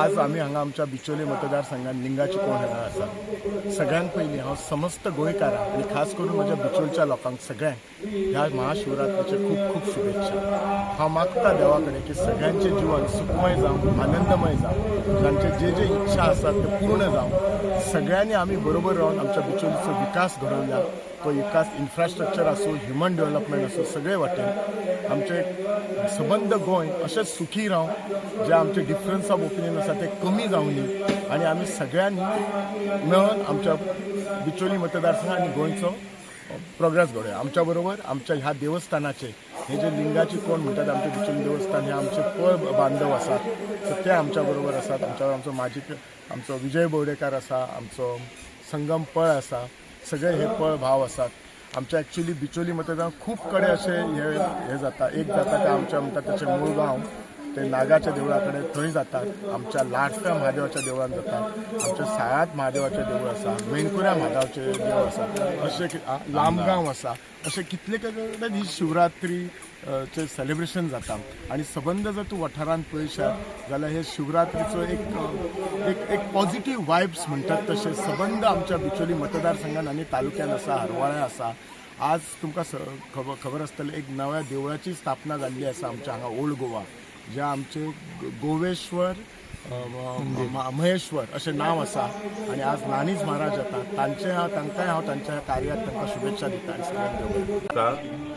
आज आम्ही हांगा आमच्या बिचोली मतदारसंघात लिंगाची कोण हांगा आसा। सगळ्यांत पयलीं हांव समस्त गोंयकारांक आनी खास करून म्हज्या बिचोलच्या लोकांक सगळ्यांक ह्या महाशिवरात्रेचे खूब खूब शुभेच्छा। हांव मागता देवा कडेन की सगळ्यांचे जीवन सुखमय जावं, आनंदमय जावं, तांचे जे जे इच्छा आसात ते पूर्ण जावं। सगळ्यांनी आमी बरोबर रावन आमच्या बिचोलीचो विकास घडोवया। तो विकास इन्फ्रास्ट्रक्चर आसूं, ह्युमन डेव्हलपमेंट आसूं, सगळे वाटेन आमचे सबंद गोंय अशेंच सुखी रावं, जे आमचे डिफरन्स ऑफ ओपिनियन आसा ते कमी जावं न्ही, आनी आमी सगळ्यांनी मेळून आमच्या बिचोली मतदारसंघ आनी गोंयचो प्रोग्रेस घडोवया। आमच्या बरोबर आमच्या ह्या देवस्थानाचे हे जे लिंगाची कोण म्हणटात आमचे बिचोली देवस्थान हे आमचे पळ बांधव आसात, सो ते आमच्या बरोबर आसात। आमचो माजी आमचो विजय बोर्डेकार आसा, आमचो संगम पळ आसा, सगळे हे पळ भाव आसात। आमच्या एक्चुअली बिचोली मतदार खूब कडेन अशे हे जाता, एक जाता ते आमच्या म्हणटा त्याचे मूळ गांव ते नागाच्या देवळा कडेन थंय जातात, आमच्या लाडफ्या महादेवाच्या देवळान जातात, आमच्या सायात महादेवाचें देवूळ आसा, मेणकुऱ्या महादेवाचें देवूळ आसा, अशें लांबगांव आसा, अशें कितले कडेन ही शिवरात्री चे सेलिब्रेशन जाता। आनी सबंद जर तूं वाठारांत पळयशात जाल्यार हे शिवरात्रीचो एक पॉझिटिव्ह वायब्स म्हणटात तशें सबंद आमच्या बिचोली मतदारसंघान आनी तालुक्यान आसा, हरवळ्या आसा। आज तुमकां खबर आसतलें एक नव्या देवळाची स्थापना जाल्ली आसा आमच्या हांगा ओल्ड गोवा, जे आमचे गोवेश्वर महेश्वर अशें नांव आसा, आनी आज नानीज महाराज येता, तांकांय हांव तांच्या कार्याक तांकां शुभेच्छा दिता आनी सगळ्यांक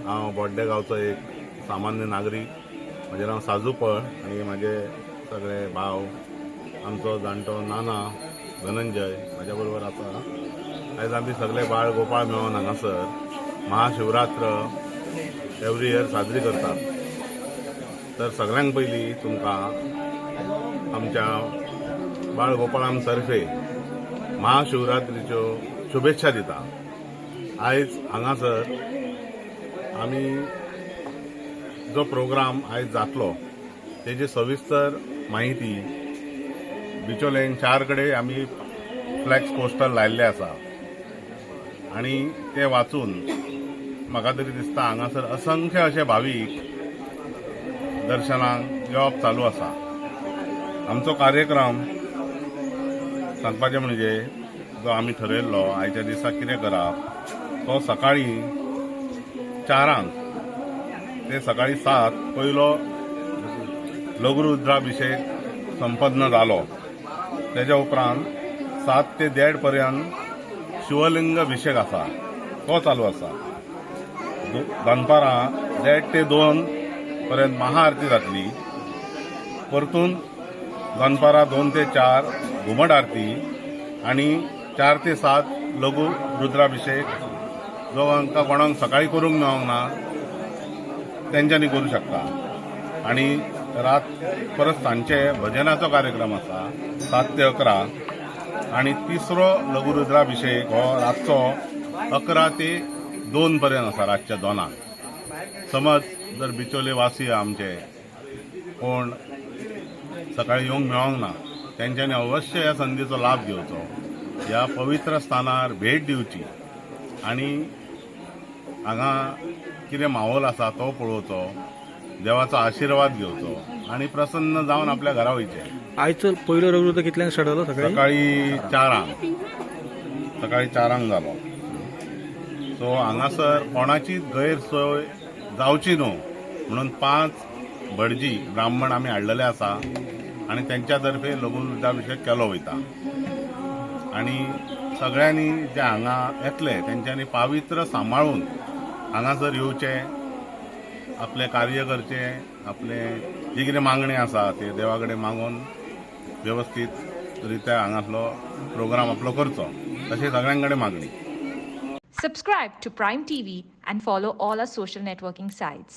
हांव बोड्डे गांवचो एक सामान्य नागरीक। म्हजें नांव साजू पळ आनी म्हजे सगळे भाव, आमचो जाणटो नाना धनंजय म्हाज्या बरोबर आसा। आयज आमी सगळे बाळ गोपाळ मेळोन हांगासर महाशिवरात्र एवरी इयर साजरी करतात। तर सगळ्यांक पयलीं तुमकां आमच्या बाळ गोपाळाम तर्फे महाशिवरात्रीच्यो शुभेच्छा दिता। आयज हांगासर आमी जो प्रोग्राम आयज जातलो तेजी सविस्तर माहिती बिचोलेन 4 कडेन आमी फ्लॅक्स पोस्टर लायल्ले आसा, आनी ते वाचून म्हाका तरी दिसता हांगासर असंख्य अशे भावीक दर्शनाक येवप चालू आसा। आमचो कार्यक्रम सांगपाचें म्हणजे जो आमी ठरयल्लो आयच्या दिसा कितें करप, तो सकाळी 4 ते सकाळी 7 पयलो लघुरुद्राभिषेक संपन्न जालो। तेच्या उपरांत 7 ते 1:30 पर्यंत शिवलिंग अभिषेक आसा, तो चालू आसा। दनपारां 1:30 ते 2 पर्यंत महाआरती जातली। परतून दनपारां 2 ते 4 घुमट आरती आनी 4 ते 7 लघु रुद्राभिषेक। जो हांकां कोणाक सकाळी करूंक मेळोंक ना तेंच्यांनी करूं शकता। आनी परत सांजचे भजनाचो कार्यक्रम आसा 7 ते 11, आनी तिसरो लघु रुद्राभिषेक हो रातचो 11 ते 2 पर्यंत आसा, रातच्या 2. समज जर बिचोले वासी आमचे कोण सकाळी येवंक मेळोंक ना तेंच्यांनी अवश्य ह्या संदीचो लाभ घेवचो, ह्या पवित्र स्थानार भेट दिवची आनी हांगा कितें माहोल आसा तो पळोवचो, देवाचो आशिर्वाद घेवचो आनी प्रसन्न जावन आपल्या घरा वयचें। आयचो पयलो रविवार कितल्यांक स्टार्ट जालो? सकाळी 4 जालो। सो हांगासर कोणाचीच गैरसोय जावची न्हू म्हणून 5 भटजी ब्राह्मण आमी हाडलेले आसा आनी तेंच्या तर्फे लघु रुद्राभिषेक केलो वयता। आनी सगळ्यांनी जे हांगा येतले तेंच्यांनी पावित्र सांबाळून हांगासर येवचे, आपले कार्य करचे, आपले जे कितें मागणी आसा ते देवा कडेन मागून व्यवस्थीत रित्या हांगासलो प्रोग्राम आपलो करचो, तशी सगळ्यां कडेन मागणी। Subscribe to Prime TV and follow all our social networking sites.